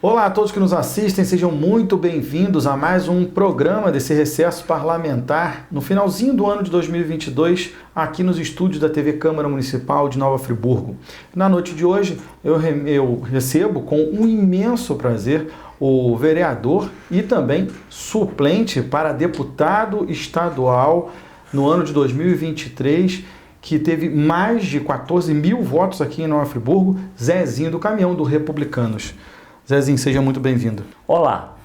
Olá a todos que nos assistem, sejam muito bem-vindos a mais um programa desse recesso parlamentar no finalzinho do ano de 2022, aqui nos estúdios da TV Câmara Municipal de Nova Friburgo. Na noite de hoje, eu recebo com um imenso prazer o vereador e também suplente para deputado estadual no ano de 2023, que teve mais de 14 mil votos aqui em Nova Friburgo, Zezinho do Caminhão do Republicanos. Zezinho, seja muito bem-vindo. Olá,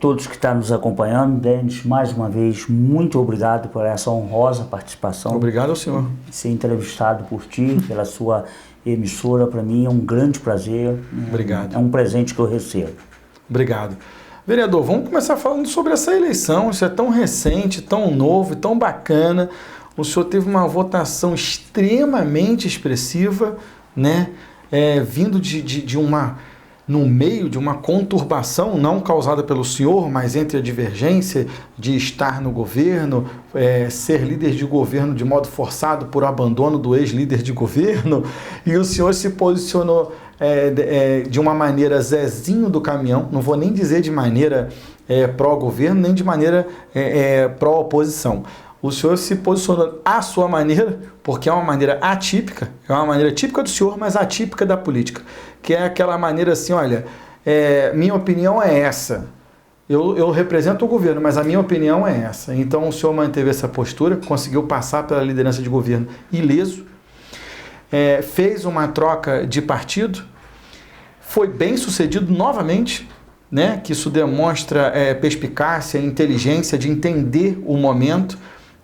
todos que estão nos acompanhando, Denis, mais uma vez, muito obrigado por essa honrosa participação. Obrigado ao senhor. Ser entrevistado por ti, pela sua emissora, para mim é um grande prazer. Obrigado. É um presente que eu recebo. Obrigado. Vereador, vamos começar falando sobre essa eleição. Isso é tão recente, tão novo e tão bacana. O senhor teve uma votação extremamente expressiva, né? Vindo no meio de uma conturbação, não causada pelo senhor, mas entre a divergência de estar no governo, ser líder de governo de modo forçado por abandono do ex-líder de governo, e o senhor se posicionou de uma maneira Zezinho do Caminhão, não vou nem dizer de maneira pró-governo, nem de maneira pró-oposição. O senhor se posicionou à sua maneira, porque é uma maneira atípica, é uma maneira típica do senhor, mas atípica da política, que é aquela maneira assim, olha, minha opinião é essa, eu represento o governo, mas a minha opinião é essa. Então o senhor manteve essa postura, conseguiu passar pela liderança de governo ileso, fez uma troca de partido, foi bem sucedido novamente, né? Que isso demonstra perspicácia, inteligência de entender o momento,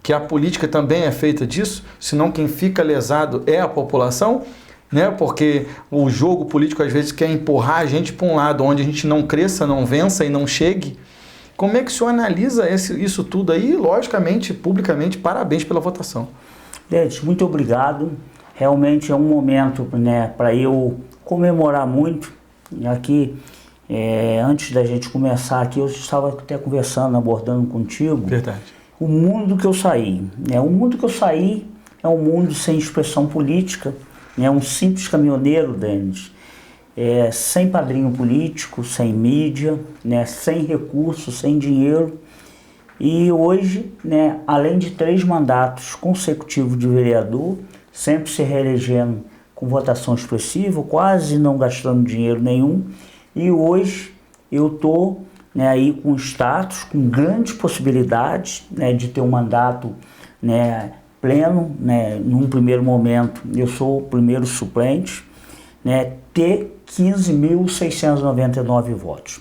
que a política também é feita disso, senão quem fica lesado é a população, né? Porque o jogo político às vezes quer empurrar a gente para um lado onde a gente não cresça, não vença e não chegue. Como é que o senhor analisa isso tudo aí? Logicamente, publicamente, parabéns pela votação. Gente, muito obrigado. Realmente é um momento, né, para eu comemorar muito. Aqui, antes da gente começar aqui, eu estava até conversando, abordando contigo. Verdade. O mundo que eu saí, né? O mundo que eu saí é um mundo sem expressão política, né? Um simples caminhoneiro, Denis, sem padrinho político, sem mídia, né? Sem recursos, sem dinheiro. E hoje, né, além de 3 mandatos consecutivos de vereador, sempre se reelegendo com votação expressiva, quase não gastando dinheiro nenhum, e hoje eu estou, né, aí com status, com grandes possibilidades, né, de ter um mandato, né, pleno, né, num primeiro momento eu sou o primeiro suplente, né, ter 15.699 votos.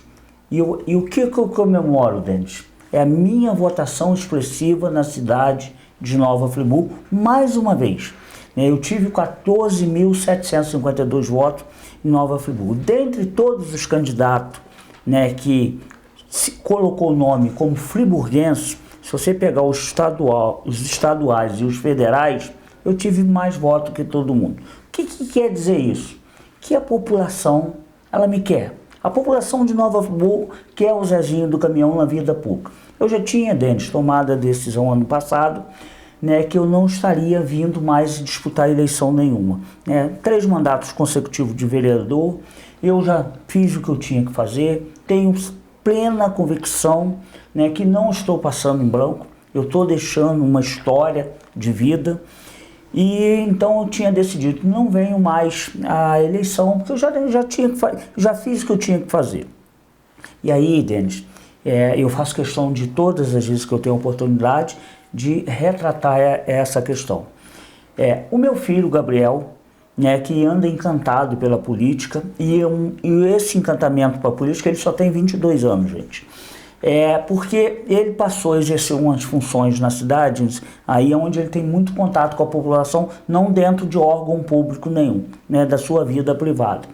E o que eu comemoro, Denis? É a minha votação expressiva na cidade de Nova Friburgo, mais uma vez. Eu tive 14.752 votos em Nova Friburgo. Dentre todos os candidatos, né, que se colocou o nome como friburguense, se você pegar os estaduais e os federais, eu tive mais votos que todo mundo. O que quer dizer isso? Que a população, ela me quer. A população de Nova Friburgo quer o Zezinho do Caminhão na vida pública. Eu já tinha, Denis, tomado a decisão ano passado, né, que eu não estaria vindo mais disputar eleição nenhuma. 3 mandatos consecutivos de vereador, eu já fiz o que eu tinha que fazer, tenho plena convicção, né, que não estou passando em branco, eu estou deixando uma história de vida, e então eu tinha decidido que não venho mais à eleição, porque eu já fiz o que eu tinha que fazer. E aí, Denis, eu faço questão de todas as vezes que eu tenho a oportunidade de retratar essa questão. O meu filho, Gabriel, né, que anda encantado pela política, e esse encantamento para a política, ele só tem 22 anos, gente. Porque ele passou a exercer umas funções na cidade, aí onde ele tem muito contato com a população, não dentro de órgão público nenhum, né, da sua vida privada.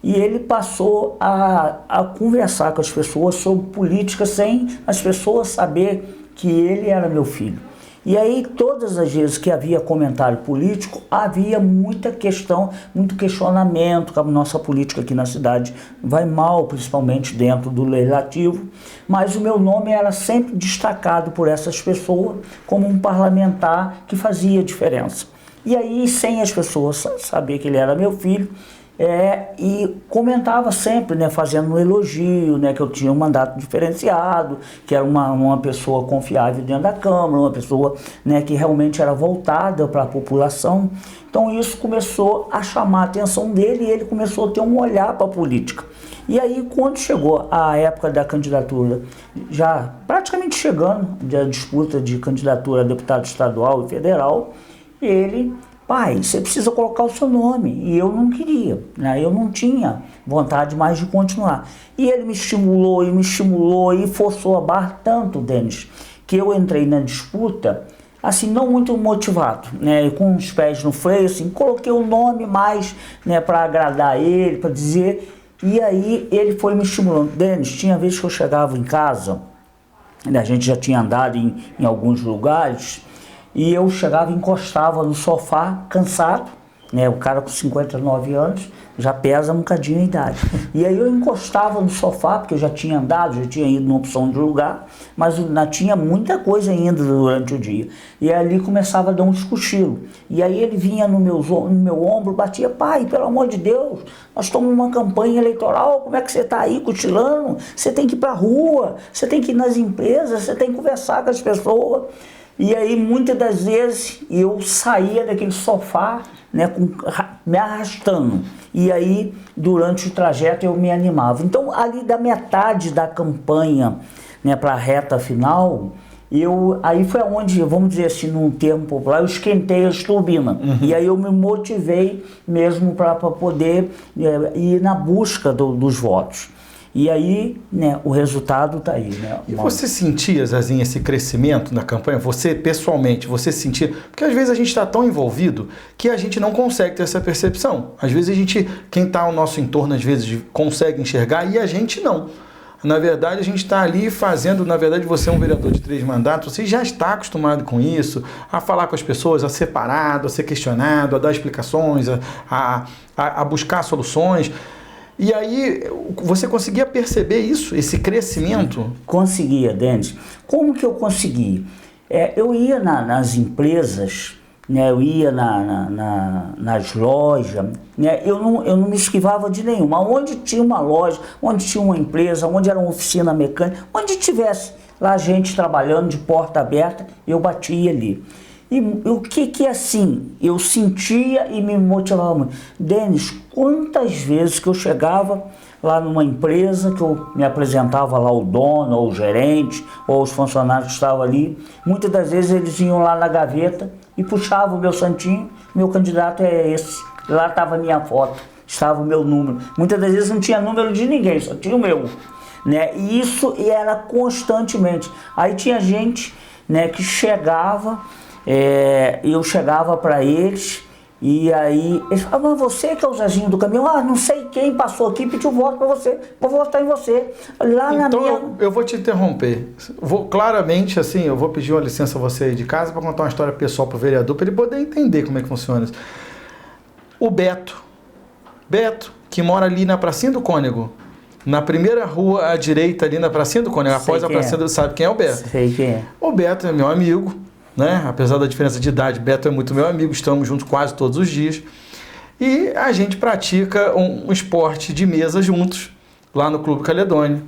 E ele passou a conversar com as pessoas sobre política sem as pessoas saber que ele era meu filho. E aí, todas as vezes que havia comentário político, havia muita questão, muito questionamento, que a nossa política aqui na cidade vai mal, principalmente dentro do legislativo, mas o meu nome era sempre destacado por essas pessoas como um parlamentar que fazia diferença. E aí, sem as pessoas saber que ele era meu filho, E comentava sempre, né, fazendo um elogio, né, que eu tinha um mandato diferenciado, que era uma pessoa confiável dentro da Câmara, uma pessoa, né, que realmente era voltada para a população. Então isso começou a chamar a atenção dele e ele começou a ter um olhar para a política. E aí, quando chegou a época da candidatura, já praticamente chegando da disputa de candidatura a deputado estadual e federal, ele: pai, você precisa colocar o seu nome. E eu não queria, né? Eu não tinha vontade mais de continuar. E ele me estimulou e forçou a barra tanto, Denis, que eu entrei na disputa, assim, não muito motivado, né? Com os pés no freio, assim, coloquei o nome mais, né, para agradar ele, para dizer. E aí ele foi me estimulando. Denis, tinha vezes que eu chegava em casa, né, a gente já tinha andado em alguns lugares, e eu chegava e encostava no sofá, cansado, né? O cara com 59 anos já pesa um bocadinho a idade. E aí eu encostava no sofá, porque eu já tinha andado, já tinha ido numa opção de lugar, mas ainda tinha muita coisa ainda durante o dia. E ali começava a dar uns cochilos. E aí ele vinha no meu ombro, batia: pai, pelo amor de Deus, nós estamos numa campanha eleitoral, como é que você está aí cochilando? Você tem que ir para a rua, você tem que ir nas empresas, você tem que conversar com as pessoas. E aí, muitas das vezes, eu saía daquele sofá, né, me arrastando. E aí, durante o trajeto, eu me animava. Então, ali da metade da campanha, né, para a reta final, aí foi onde, vamos dizer assim, num termo popular, eu esquentei as turbinas. E aí eu me motivei mesmo para poder ir na busca dos votos. E aí, né, o resultado está aí, né? E você sentia, Zezinho, esse crescimento na campanha? Você, pessoalmente, você sentia? Porque às vezes a gente está tão envolvido que a gente não consegue ter essa percepção. Às vezes quem está ao nosso entorno, às vezes consegue enxergar e a gente não. Na verdade, a gente está ali fazendo, na verdade, você é um vereador de 3 mandatos, você já está acostumado com isso, a falar com as pessoas, a ser parado, a ser questionado, a dar explicações, a buscar soluções. E aí, você conseguia perceber isso, esse crescimento? Conseguia, Denis. Como que eu consegui? Eu ia nas empresas, né, eu ia nas lojas, né, eu não me esquivava de nenhuma. Onde tinha uma loja, onde tinha uma empresa, onde era uma oficina mecânica, onde tivesse lá gente trabalhando de porta aberta, eu batia ali. E o que assim, eu sentia e me motivava muito. Denis, quantas vezes que eu chegava lá numa empresa, que eu me apresentava lá o dono, ou o gerente, ou os funcionários que estavam ali, muitas das vezes eles iam lá na gaveta e puxavam o meu santinho: meu candidato é esse. Lá estava a minha foto, estava o meu número. Muitas das vezes não tinha número de ninguém, só tinha o meu, né? E isso era constantemente. Aí tinha gente, né, que chegava... eu chegava para eles e aí eles falavam: mas você que é o Zezinho do caminhão? Não sei quem passou aqui e pediu voto para você, vou votar em você. Lá então eu vou te interromper. Claramente, assim, eu vou pedir uma licença a você aí de casa para contar uma história pessoal para o vereador, para ele poder entender como é que funciona isso. O Beto, que mora ali na Pracinha do Cônego, na primeira rua à direita ali na Pracinha do Cônego, após a Pracinha do... Sabe quem é o Beto? Sei quem é. O Beto é meu amigo, né? Apesar da diferença de idade, Beto é muito meu amigo, estamos juntos quase todos os dias. E a gente pratica um esporte de mesa juntos, lá no Clube Caledônia.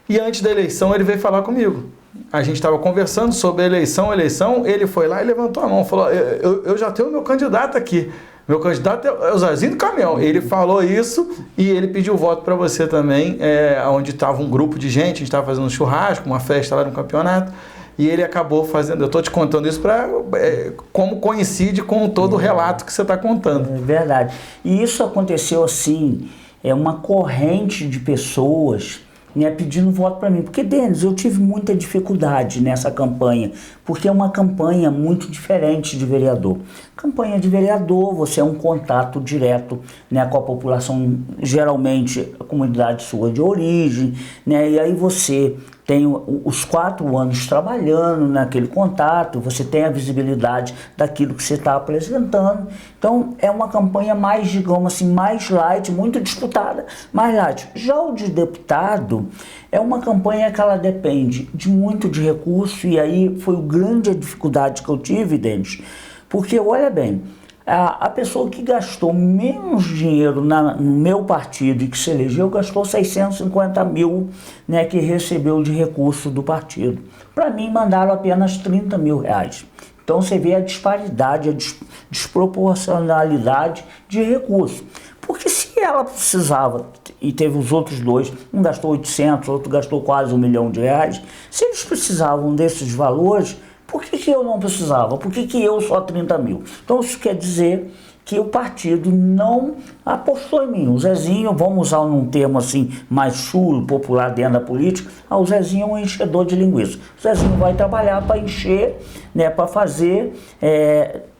E antes da eleição ele veio falar comigo. A gente estava conversando sobre a eleição, ele foi lá e levantou a mão, falou: eu já tenho o meu candidato aqui. Meu candidato é o Zezinho do Caminhão. Ele falou isso e ele pediu voto para você também, onde estava um grupo de gente, a gente estava fazendo um churrasco, uma festa lá no campeonato. E ele acabou fazendo... Eu estou te contando isso para como coincide com todo o relato que você está contando. É verdade. E isso aconteceu assim, uma corrente de pessoas, né, pedindo voto para mim. Porque, Denis, eu tive muita dificuldade nessa campanha, porque é uma campanha muito diferente de vereador. Campanha de vereador, você é um contato direto, né, com a população, geralmente a comunidade sua de origem, né, e aí você tem os 4 anos trabalhando naquele contato, você tem a visibilidade daquilo que você está apresentando. Então, é uma campanha mais, digamos assim, mais light, muito disputada, mais light. Já o de deputado é uma campanha que ela depende muito de recurso, e aí foi a grande dificuldade que eu tive, Denis, porque, olha bem, A pessoa que gastou menos dinheiro no meu partido e que se elegeu, gastou 650 mil, né, que recebeu de recurso do partido. Para mim, mandaram apenas 30 mil reais. Então, você vê a disparidade, a desproporcionalidade de recursos. Porque se ela precisava, e teve os outros dois, um gastou 800, outro gastou quase R$1 milhão, se eles precisavam desses valores, por que eu não precisava? Por que eu só 30 mil? Então isso quer dizer que o partido não apostou em mim. O Zezinho, vamos usar um termo assim mais chulo, popular dentro da política, o Zezinho é um enchedor de linguiça. O Zezinho vai trabalhar para encher, né, para fazer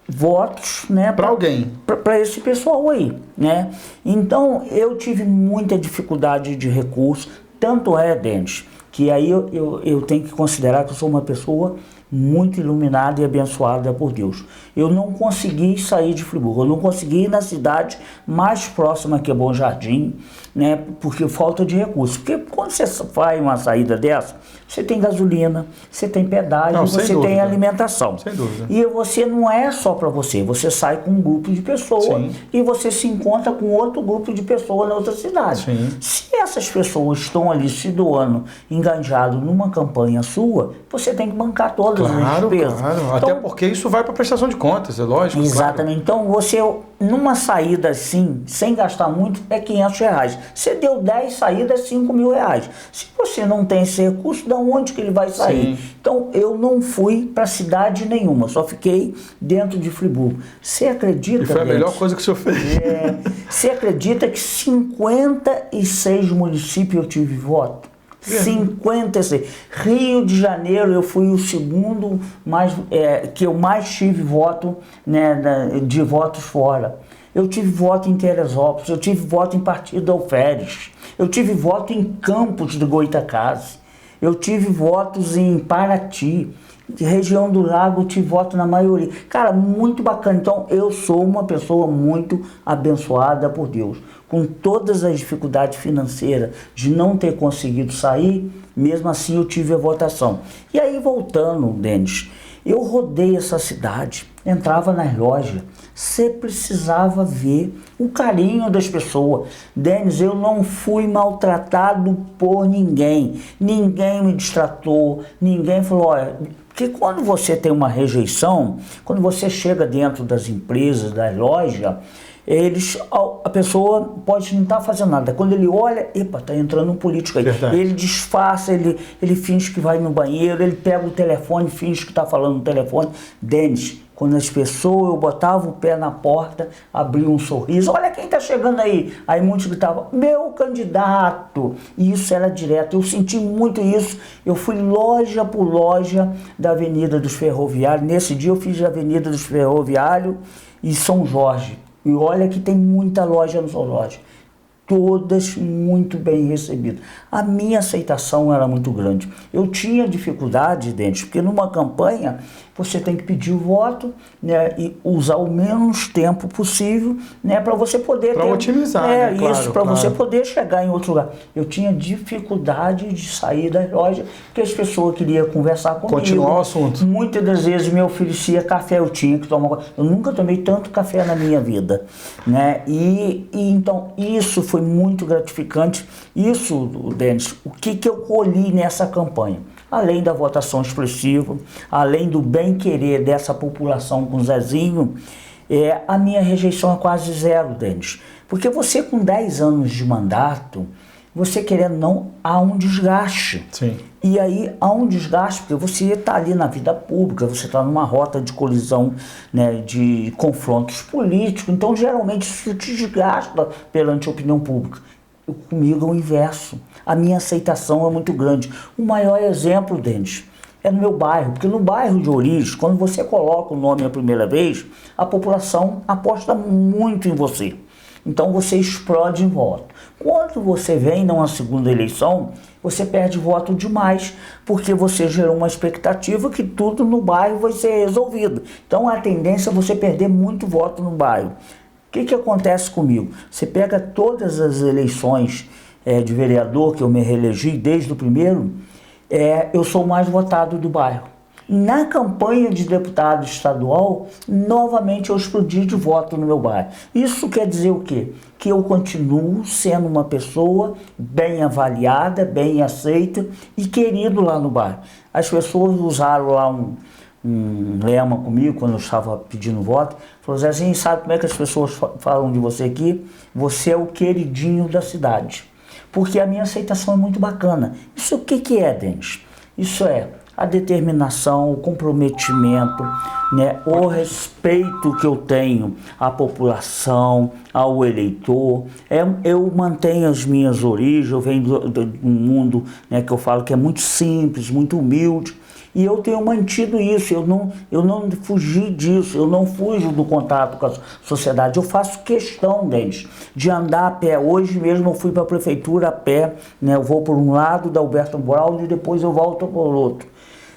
votos, né, para alguém, para esse pessoal aí, né? Então eu tive muita dificuldade de recurso, tanto Denis, que aí eu tenho que considerar que eu sou uma pessoa muito iluminada e abençoada por Deus. Eu não consegui sair de Friburgo, eu não consegui ir na cidade mais próxima, que é Bom Jardim, né, porque falta de recursos. Porque quando você faz uma saída dessa, você tem gasolina, você tem pedágio, você tem alimentação. Sem dúvida. E você não é só para você sai com um grupo de pessoas. Sim. E você se encontra com outro grupo de pessoas na outra cidade. Sim. Se essas pessoas estão ali se doando, engajado numa campanha sua, você tem que bancar todas as despesas. Claro. Então, até porque isso vai para prestação de contas, é lógico. Exatamente. Claro. Então você, numa saída assim, sem gastar muito, é R$500. Você deu 10 saídas, R$5 mil. Se você não tem esse recurso, da onde que ele vai sair? Sim. Então eu não fui para cidade nenhuma, só fiquei dentro de Friburgo. Você acredita? E foi a melhor coisa que o senhor fez. Você acredita que 56 municípios eu tive voto? 56. Rio de Janeiro eu fui o segundo que eu mais tive voto, né, de votos fora. Eu tive voto em Teresópolis, eu tive voto em Partido Alferes, eu tive voto em Campos do Goitacazes, eu tive votos em Paraty, região do Lago, eu tive voto na maioria. Cara, muito bacana. Então eu sou uma pessoa muito abençoada por Deus. Com todas as dificuldades financeiras de não ter conseguido sair, mesmo assim eu tive a votação. E aí voltando, Denis, eu rodei essa cidade, entrava nas lojas, você precisava ver o carinho das pessoas. Denis, eu não fui maltratado por ninguém, ninguém me destratou, ninguém falou, olha, porque quando você tem uma rejeição, quando você chega dentro das empresas, das lojas, a pessoa pode não estar fazendo nada. Quando ele olha, epa, tá entrando um político aí. Verdade. Ele disfarça, ele finge que vai no banheiro, ele pega o telefone, finge que está falando no telefone. Denis, quando as pessoas, eu botava o pé na porta, abria um sorriso, olha quem está chegando aí. Aí muitos gritavam, meu candidato. E isso era direto, eu senti muito isso. Eu fui loja por loja da Avenida dos Ferroviários. Nesse dia eu fiz a Avenida dos Ferroviários e São Jorge. E olha que tem muita loja no São Jorge. Todas muito bem recebidas. A minha aceitação era muito grande. Eu tinha dificuldade, Denis, porque numa campanha você tem que pedir o voto, né, e usar o menos tempo possível, né, para você poder para otimizar, né? Isso, para você poder chegar em outro lugar. Eu tinha dificuldade de sair da loja, porque as pessoas queriam conversar comigo. Continuar o assunto. Muitas das vezes me oferecia café, eu tinha que tomar. Eu nunca tomei tanto café na minha vida, né? E então isso foi muito gratificante. Isso, Denis, o que eu colhi nessa campanha? Além da votação expressiva, além do bem-querer dessa população com o Zezinho, a minha rejeição é quase zero, Denis. Porque você com 10 anos de mandato, você querendo não, há um desgaste. Sim. E aí há um desgaste, porque você está ali na vida pública, você está numa rota de colisão, né, de confrontos políticos, então geralmente isso te desgasta perante a opinião pública. Comigo é o inverso. A minha aceitação é muito grande. O maior exemplo, Denis, é no meu bairro, porque no bairro de Origens, quando você coloca o nome a primeira vez, a população aposta muito em você. Então você explode em voto. Quando você vem numa segunda eleição, você perde voto demais, porque você gerou uma expectativa que tudo no bairro vai ser resolvido. Então a tendência é você perder muito voto no bairro. O que acontece comigo? Você pega todas as eleições de vereador que eu me reelegi desde o primeiro, eu sou o mais votado do bairro. Na campanha de deputado estadual, novamente eu explodi de voto no meu bairro. Isso quer dizer o quê? Que eu continuo sendo uma pessoa bem avaliada, bem aceita e querido lá no bairro. As pessoas usaram lá um lema comigo quando eu estava pedindo voto. Falou, Zezinho, sabe como é que as pessoas falam de você aqui? Você é o queridinho da cidade. Porque a minha aceitação é muito bacana. Isso o que é, Denis? Isso é a determinação, o comprometimento, né, o respeito que eu tenho à população, ao eleitor. Eu mantenho as minhas origens, eu venho de um mundo, né, que eu falo que é muito simples, muito humilde, e eu tenho mantido isso, eu não fugi disso, eu não fujo do contato com a sociedade, eu faço questão deles, de andar a pé. Hoje mesmo eu fui para a prefeitura a pé, né, eu vou por um lado da Alberto Braulio e depois eu volto por outro.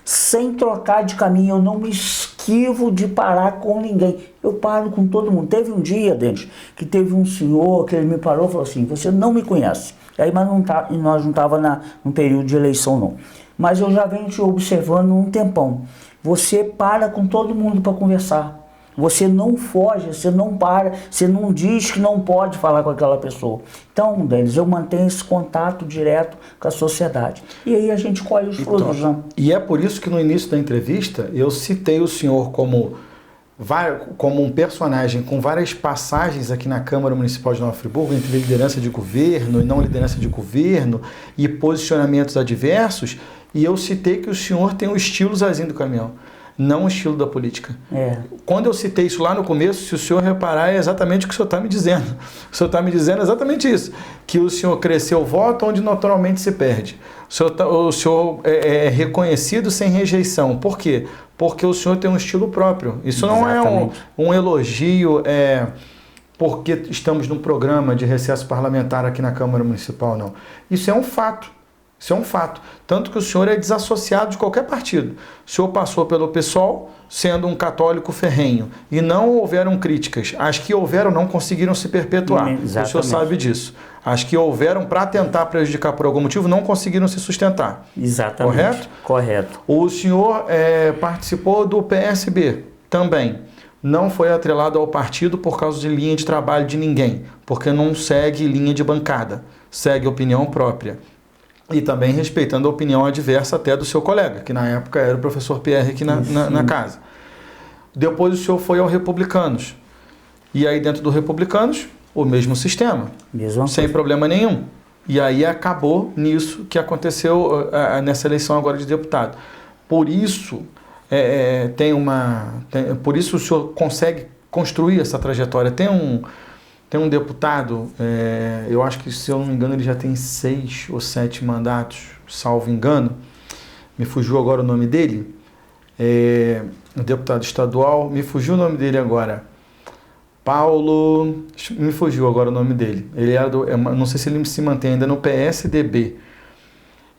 Sem trocar de caminho, eu não me esquivo de parar com ninguém. Eu paro com todo mundo. Teve um dia, Denis, que teve um senhor que ele me parou e falou assim, você não me conhece. Aí, mas nós não estávamos no período de eleição, não. Mas eu já venho te observando um tempão. Você para com todo mundo para conversar. Você não foge, você não para, você não diz que não pode falar com aquela pessoa. Então, Denis, eu mantenho esse contato direto com a sociedade. E aí a gente colhe os frutos. Né? E é por isso que no início da entrevista eu citei o senhor como um personagem com várias passagens aqui na Câmara Municipal de Nova Friburgo, entre liderança de governo e não liderança de governo e posicionamentos adversos, e eu citei que o senhor tem o estilo Zezinho do Caminhão, não o estilo da política. Quando eu citei isso lá no começo, se o senhor reparar, é exatamente o que o senhor está me dizendo. O senhor está me dizendo exatamente isso, que o senhor cresceu o voto onde naturalmente se perde. O senhor é reconhecido sem rejeição. Por quê? Porque o senhor tem um estilo próprio. Isso não é um elogio, porque estamos num programa de recesso parlamentar aqui na Câmara Municipal, não. Isso é um fato. Isso é um fato. Tanto que o senhor é desassociado de qualquer partido. O senhor passou pelo PSOL sendo um católico ferrenho. E não houveram críticas. As que houveram não conseguiram se perpetuar. O senhor sabe disso. As que houveram para tentar prejudicar por algum motivo não conseguiram se sustentar. Exatamente. Correto? Correto. O senhor participou do PSB também. Não foi atrelado ao partido por causa de linha de trabalho de ninguém. Porque não segue linha de bancada. Segue opinião própria. E também respeitando a opinião adversa até do seu colega, que na época era o professor Pierre aqui na casa. Depois o senhor foi ao Republicanos. E aí dentro do Republicanos, o mesmo sistema. Sem problema nenhum. E aí acabou nisso que aconteceu nessa eleição agora de deputado. Por isso, por isso o senhor consegue construir essa trajetória. Tem um deputado, eu acho que, se eu não me engano, ele já tem 6 ou 7 mandatos, salvo engano. Me fugiu agora o nome dele. Um deputado estadual, me fugiu o nome dele agora. Paulo, me fugiu agora o nome dele. Ele era não sei se ele se mantém ainda no PSDB.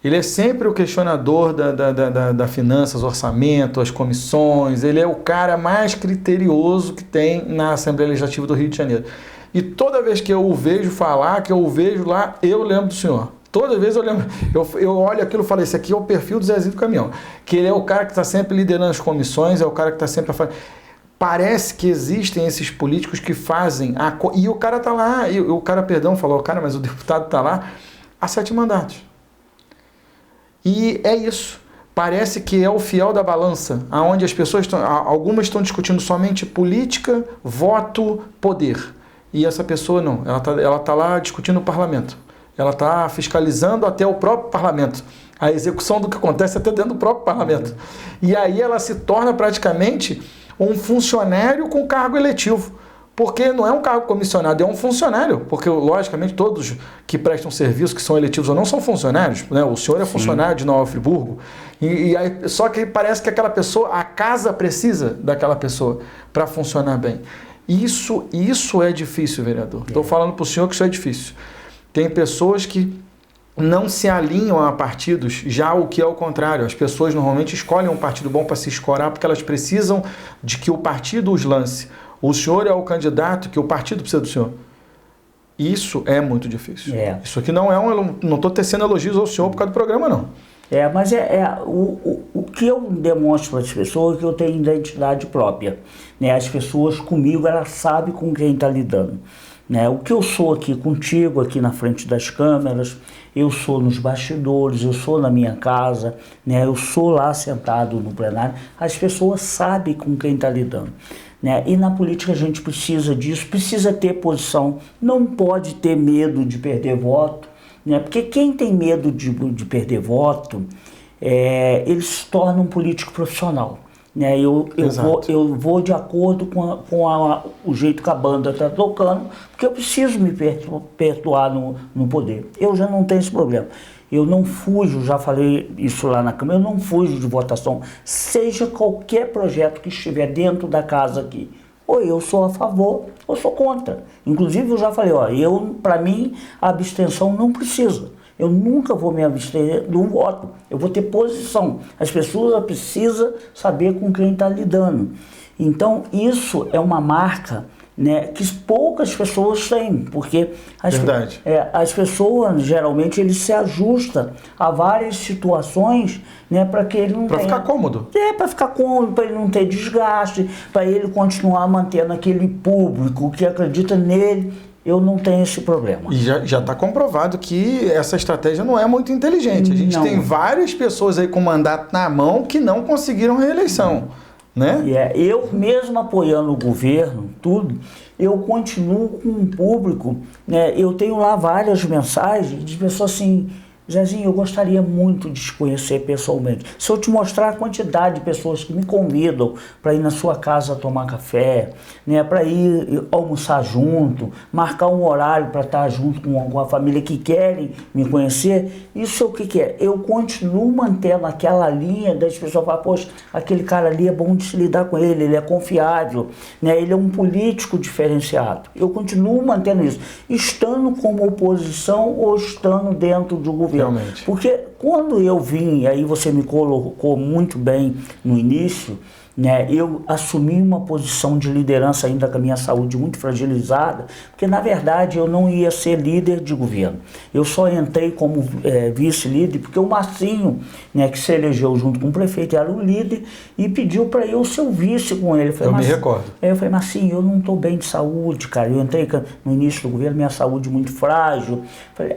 Ele é sempre o questionador da finanças, orçamento, as comissões. Ele é o cara mais criterioso que tem na Assembleia Legislativa do Rio de Janeiro. E toda vez que eu o vejo falar, que eu o vejo lá, eu lembro do senhor. Toda vez eu lembro. Eu olho aquilo e falo, esse aqui é o perfil do Zezinho do Caminhão. Que ele é o cara que está sempre liderando as comissões, é o cara que está sempre a fazer. Parece que existem esses políticos que fazem... E o cara está lá, falou, cara, mas o deputado está lá há 7 mandatos. E é isso. Parece que é o fiel da balança, onde as pessoas algumas estão discutindo somente política, voto, poder. E essa pessoa não, ela tá lá discutindo o parlamento. Ela está fiscalizando até o próprio parlamento. A execução do que acontece até dentro do próprio parlamento. E aí ela se torna praticamente um funcionário com cargo eletivo. Porque não é um cargo comissionado, é um funcionário. Porque, logicamente, todos que prestam serviço, que são eletivos ou não, são funcionários. Né? O senhor é funcionário de Nova Friburgo. E aí, só que parece que aquela pessoa, a casa precisa daquela pessoa para funcionar bem. Isso é difícil, vereador. Estou falando para o senhor que isso é difícil. Tem pessoas que não se alinham a partidos, já o que é o contrário. As pessoas normalmente escolhem um partido bom para se escorar porque elas precisam de que o partido os lance. O senhor é o candidato que o partido precisa do senhor. Isso é muito difícil. Isso aqui não estou tecendo elogios ao senhor por causa do programa, não. Mas o que eu demonstro para as pessoas é que eu tenho identidade própria. Né? As pessoas comigo, elas sabem com quem está lidando. Né? O que eu sou aqui contigo, aqui na frente das câmeras, eu sou nos bastidores, eu sou na minha casa, né? Eu sou lá sentado no plenário. As pessoas sabem com quem está lidando. Né? E na política a gente precisa disso, precisa ter posição, não pode ter medo de perder voto, né? Porque quem tem medo de perder voto, ele se torna um político profissional. Né? Eu vou de acordo com o jeito que a banda está tocando, porque eu preciso me perpetuar no poder. Eu já não tenho esse problema. Eu não fujo, já falei isso lá na Câmara, eu não fujo de votação, seja qualquer projeto que estiver dentro da casa aqui. Ou eu sou a favor ou sou contra. Inclusive eu já falei, para mim a abstenção não precisa. Eu nunca vou me abster de um voto. Eu vou ter posição. As pessoas precisam saber com quem está lidando. Então, isso é uma marca, né, que poucas pessoas têm, porque as pessoas, geralmente, eles se ajustam a várias situações, né, para que ele não tenha... Para ficar cômodo. Para ficar cômodo, para ele não ter desgaste, para ele continuar mantendo aquele público que acredita nele. Eu não tenho esse problema. E já está comprovado que essa estratégia não é muito inteligente. A gente tem várias pessoas aí com mandato na mão que não conseguiram reeleição. Né? Eu mesmo apoiando o governo, tudo, eu continuo com um público, né? Eu tenho lá várias mensagens de pessoas assim: Zezinho, eu gostaria muito de te conhecer pessoalmente. Se eu te mostrar a quantidade de pessoas que me convidam para ir na sua casa tomar café, né, para ir almoçar junto, marcar um horário para estar junto com a família que querem me conhecer, isso é o que é. Eu continuo mantendo aquela linha das pessoas falar, poxa, aquele cara ali é bom de se lidar com ele, ele é confiável, né, ele é um político diferenciado. Eu continuo mantendo isso, estando como oposição ou estando dentro do governo. Realmente. Porque quando eu vim, aí você me colocou muito bem no início, né, eu assumi uma posição de liderança ainda com a minha saúde muito fragilizada, porque na verdade eu não ia ser líder de governo. Eu só entrei como vice-líder porque o Marcinho, né, que se elegeu junto com o prefeito, era o líder e pediu para eu ser o vice com ele. Eu me recordo. Eu falei, Marcinho, eu não estou bem de saúde, cara. Eu entrei no início do governo, minha saúde muito frágil.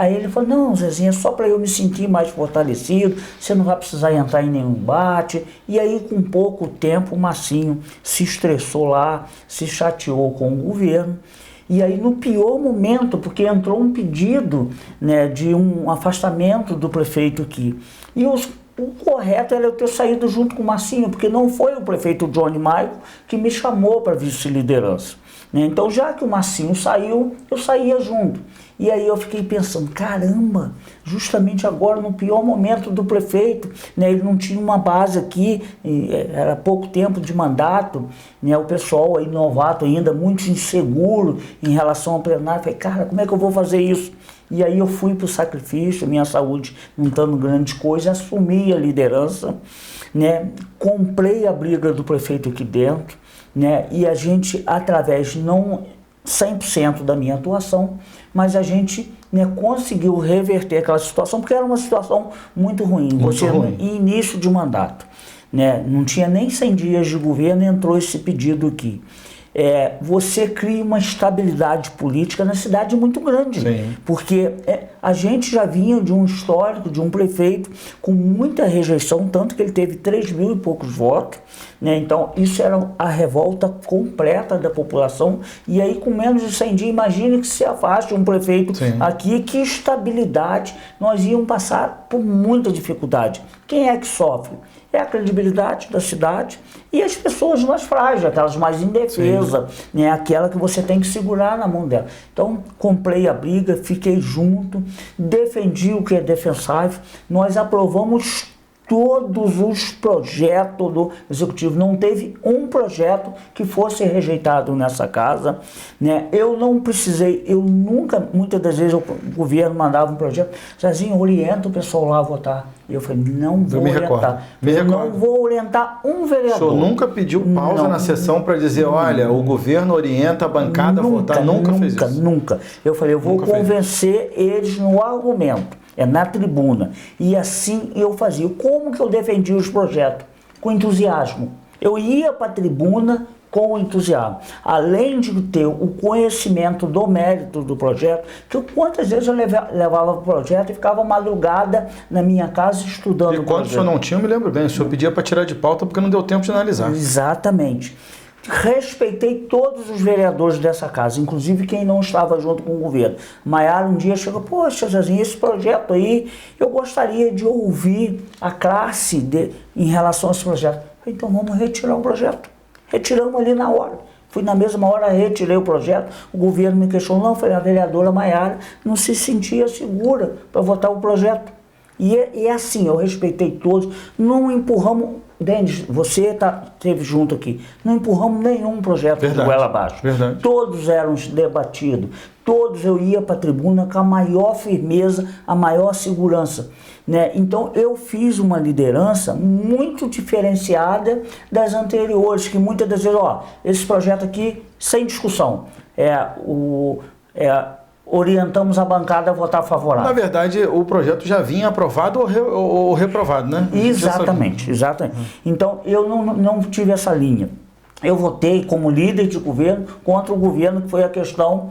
Aí ele falou, não, Zezinho, é só para eu me sentir mais fortalecido, você não vai precisar entrar em nenhum embate. E aí, com pouco tempo, o Marcinho se estressou lá, se chateou com o governo. E aí, no pior momento, porque entrou um pedido, né, de um afastamento do prefeito aqui. E o correto era eu ter saído junto com o Marcinho, porque não foi o prefeito Johnny Maico que me chamou para vice-liderança. Então, já que o Marcinho saiu, eu saía junto. E aí eu fiquei pensando, caramba, justamente agora no pior momento do prefeito, né, ele não tinha uma base aqui, era pouco tempo de mandato, né, o pessoal aí novato ainda, muito inseguro em relação ao plenário. Eu falei, cara, como é que eu vou fazer isso? E aí eu fui para o sacrifício, minha saúde não estando grande coisa, assumi a liderança, né, comprei a briga do prefeito aqui dentro, né, e a gente, através, não 100% da minha atuação, mas a gente, né, conseguiu reverter aquela situação, porque era uma situação muito ruim. Você, no início de mandato, né, não tinha nem 100 dias de governo, entrou esse pedido aqui. Você cria uma estabilidade política na cidade muito grande. Sim. Porque a gente já vinha de um histórico, de um prefeito com muita rejeição, tanto que ele teve 3 mil e poucos votos, né? Então isso era a revolta completa da população, e aí com menos de 100 dias, imagine que se afaste um prefeito Sim. aqui, que estabilidade, nós íamos passar por muita dificuldade. Quem é que sofre? É a credibilidade da cidade e as pessoas mais frágeis, aquelas mais indefesas, né? Aquela que você tem que segurar na mão dela. Então, comprei a briga, fiquei junto, defendi o que é defensável, nós aprovamos todos os projetos do Executivo, não teve um projeto que fosse rejeitado nessa casa, né? Eu não precisei, eu nunca, muitas das vezes o governo mandava um projeto, Zezinho, orienta o pessoal lá a votar. E eu falei, não vou orientar. Não vou orientar um vereador. O senhor nunca pediu pausa na sessão para dizer, olha, o governo orienta a bancada a votar? Nunca fez isso? Nunca. Eu falei, eu vou convencer eles no argumento. é na tribuna. E assim eu fazia. Como que eu defendia os projetos? Com entusiasmo. Eu ia para a tribuna com entusiasmo. Além de ter o conhecimento do mérito do projeto, que quantas vezes eu levava o projeto e ficava madrugada na minha casa estudando o projeto. E quando o senhor não tinha, eu me lembro bem, o senhor pedia para tirar de pauta porque não deu tempo de analisar. Exatamente. Respeitei todos os vereadores dessa casa, inclusive quem não estava junto com o governo. Maiara um dia chegou, poxa, Zezinho, esse projeto aí, eu gostaria de ouvir a classe em relação a esse projeto. Então vamos retirar o projeto. Retiramos ali na hora. Fui na mesma hora, retirei o projeto, o governo me questionou, não, falei, a vereadora Maiara não se sentia segura para votar o projeto. E é assim, eu respeitei todos, não empurramos, Denis, você esteve junto aqui, não empurramos nenhum projeto de goela abaixo. Verdade. Todos eram debatidos, todos eu ia para a tribuna com a maior firmeza, a maior segurança. Né? Então eu fiz uma liderança muito diferenciada das anteriores, que muitas das vezes, esse projeto aqui, sem discussão, orientamos a bancada a votar favorável. Na verdade, o projeto já vinha aprovado ou reprovado, né? Exatamente. Então, eu não tive essa linha. Eu votei como líder de governo contra o governo, que foi a questão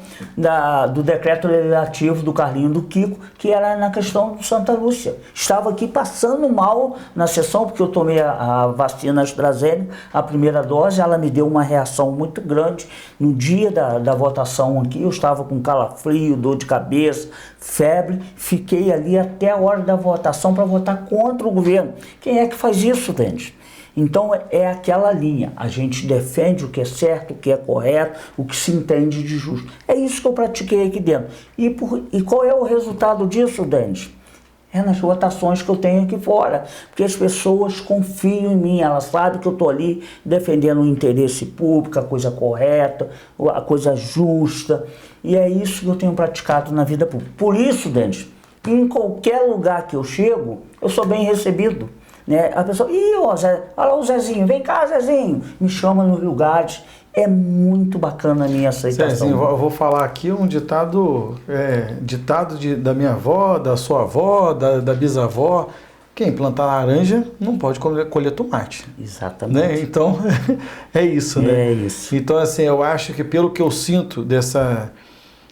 do decreto legislativo do Carlinho do Kiko, que era na questão do Santa Lúcia. Estava aqui passando mal na sessão, porque eu tomei a vacina AstraZeneca, a primeira dose, ela me deu uma reação muito grande. No dia da votação aqui, eu estava com calafrio, dor de cabeça, febre, fiquei ali até a hora da votação para votar contra o governo. Quem é que faz isso, Denis? Então é aquela linha, a gente defende o que é certo, o que é correto, o que se entende de justo. É isso que eu pratiquei aqui dentro. E qual é o resultado disso, Denis? É nas votações que eu tenho aqui fora, porque as pessoas confiam em mim, elas sabem que eu estou ali defendendo o interesse público, a coisa correta, a coisa justa, e é isso que eu tenho praticado na vida pública. Por isso, Denis, em qualquer lugar que eu chego, eu sou bem recebido. Né? A pessoa, olha lá o Zezinho, vem cá, Zezinho, me chama nos lugares, é muito bacana a minha aceitação. Zezinho, eu vou falar aqui um ditado, da minha avó, da sua avó, da bisavó, quem plantar laranja não pode colher tomate. Exatamente. Né? Então, é isso, né? É isso. Então, assim, eu acho que pelo que eu sinto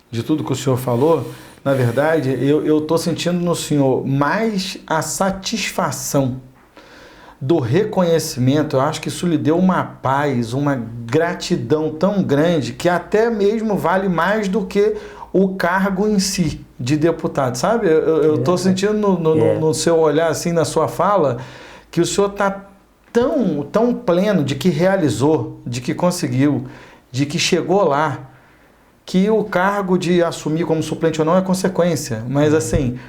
de tudo que o senhor falou, na verdade, eu estou sentindo no senhor mais a satisfação do reconhecimento. Eu acho que isso lhe deu uma paz, uma gratidão tão grande que até mesmo vale mais do que o cargo em si de deputado, sabe? Eu estou sentindo no seu olhar, assim, na sua fala, que o senhor está tão pleno de que realizou, de que conseguiu, de que chegou lá, que o cargo de assumir como suplente ou não é consequência, mas assim,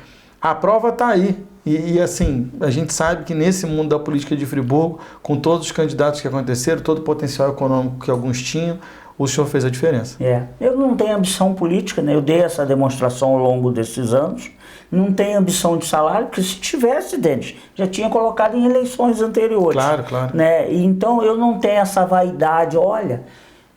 a prova está aí. E assim, a gente sabe que nesse mundo da política de Friburgo, com todos os candidatos que aconteceram, todo o potencial econômico que alguns tinham, o senhor fez a diferença. Eu não tenho ambição política, né? Eu dei essa demonstração ao longo desses anos, não tenho ambição de salário, porque se tivesse, Denis, já tinha colocado em eleições anteriores. Claro. Né? Então eu não tenho essa vaidade, olha,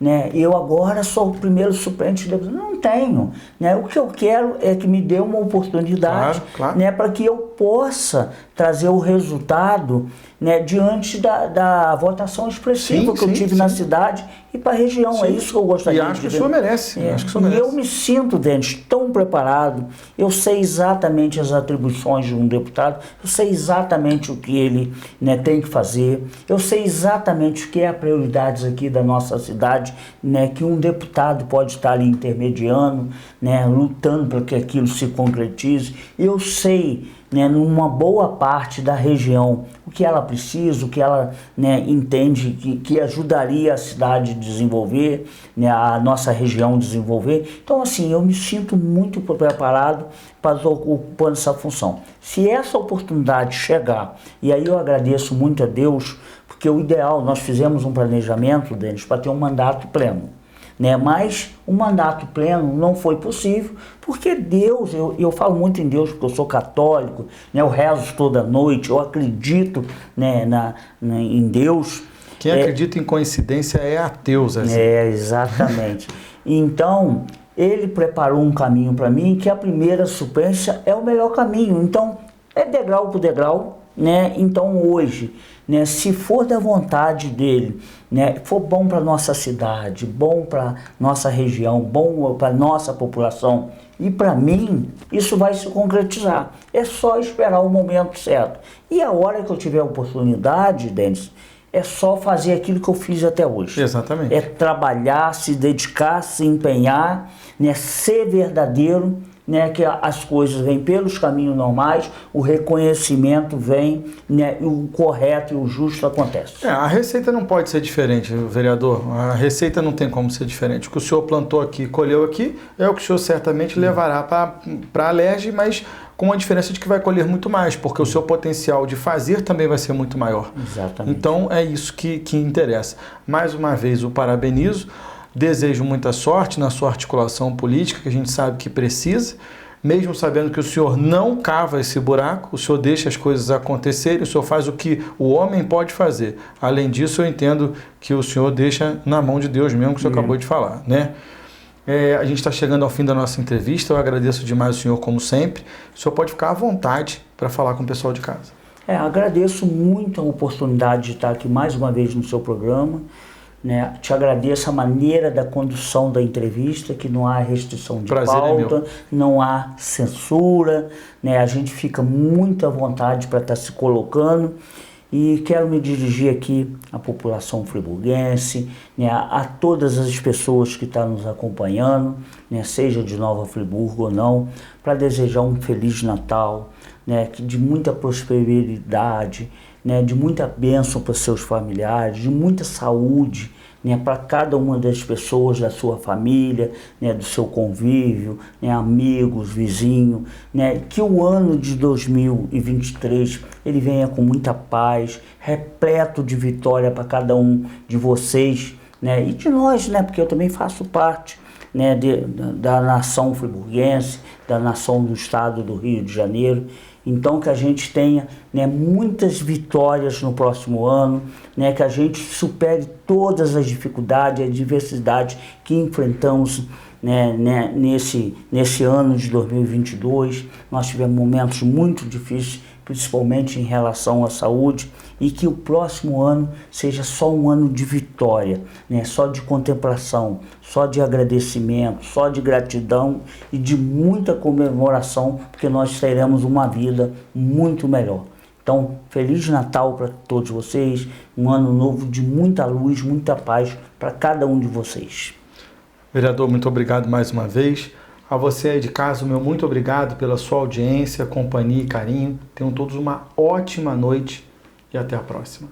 né? Eu agora sou o primeiro suplente, não tenho, né? O que eu quero é que me dê uma oportunidade, claro. Né? Para que eu possa trazer o resultado, né? Diante da votação expressiva que eu tive na cidade e para a região. Sim. É isso que eu gostaria de ver. E acho que o senhor merece. E eu me sinto, Denis, tão preparado, eu sei exatamente as atribuições de um deputado, eu sei exatamente o que ele, né, tem que fazer, eu sei exatamente o que é a prioridade aqui da nossa cidade, né, que um deputado pode estar ali intermediando, né, lutando para que aquilo se concretize. Eu sei, né, numa boa parte da região o que ela precisa, o que ela, né, entende que ajudaria a cidade a desenvolver, né, a nossa região desenvolver. Então, assim, eu me sinto muito preparado para estar ocupando essa função. Se essa oportunidade chegar, e aí eu agradeço muito a Deus, porque o ideal, nós fizemos um planejamento, Denis, para ter um mandato pleno. Né? Mas o mandato pleno não foi possível, porque Deus, eu falo muito em Deus porque eu sou católico, né? Eu rezo toda noite, eu acredito, né, em Deus. Quem acredita em coincidência é ateu, Zé. Exatamente. Então, ele preparou um caminho para mim, que a primeira suplência é o melhor caminho. Então, é degrau por degrau, né? Então, hoje, né, se for da vontade dele, né, for bom para nossa cidade, bom para nossa região, bom para nossa população e para mim, isso vai se concretizar. É só esperar o momento certo. E a hora que eu tiver a oportunidade, Denis, é só fazer aquilo que eu fiz até hoje. Exatamente. É trabalhar, se dedicar, se empenhar, né, ser verdadeiro, né, que as coisas vêm pelos caminhos normais, o reconhecimento vem, né, o correto e o justo acontece. A receita não pode ser diferente, vereador. A receita não tem como ser diferente. O que o senhor plantou aqui, colheu aqui, é o que o senhor certamente levará para a Alerj, mas com a diferença de que vai colher muito mais, porque o seu potencial de fazer também vai ser muito maior. Exatamente. Então é isso que interessa. Mais uma vez o parabenizo, desejo muita sorte na sua articulação política, que a gente sabe que precisa, mesmo sabendo que o senhor não cava esse buraco, o senhor deixa as coisas acontecerem, o senhor faz o que o homem pode fazer. Além disso, eu entendo que o senhor deixa na mão de Deus mesmo, que o senhor acabou de falar, né? A gente está chegando ao fim da nossa entrevista, eu agradeço demais o senhor, como sempre. O senhor pode ficar à vontade para falar com o pessoal de casa. Agradeço muito a oportunidade de estar aqui mais uma vez no seu programa, né? Te agradeço a maneira da condução da entrevista, que não há restrição de pauta, não há censura, né? A gente fica muito à vontade para estar se colocando. E quero me dirigir aqui à população friburguense, né, a todas as pessoas que estão nos acompanhando, né, seja de Nova Friburgo ou não, para desejar um Feliz Natal, né, de muita prosperidade, né, de muita bênção para seus familiares, de muita saúde, né, para cada uma das pessoas da sua família, né, do seu convívio, né, amigos, vizinhos, né, que o ano de 2023 ele venha com muita paz, repleto de vitória para cada um de vocês, né, e de nós, né, porque eu também faço parte, né, da nação friburguense, da nação do estado do Rio de Janeiro. Então que a gente tenha, né, muitas vitórias no próximo ano, né, que a gente supere todas as dificuldades, as adversidades que enfrentamos, né, nesse ano de 2022. Nós tivemos momentos muito difíceis, principalmente em relação à saúde, e que o próximo ano seja só um ano de vitória, né? Só de contemplação, só de agradecimento, só de gratidão e de muita comemoração, porque nós teremos uma vida muito melhor. Então, Feliz Natal para todos vocês, um ano novo de muita luz, muita paz para cada um de vocês. Vereador, muito obrigado mais uma vez. A você aí de casa, meu muito obrigado pela sua audiência, companhia e carinho. Tenham todos uma ótima noite e até a próxima.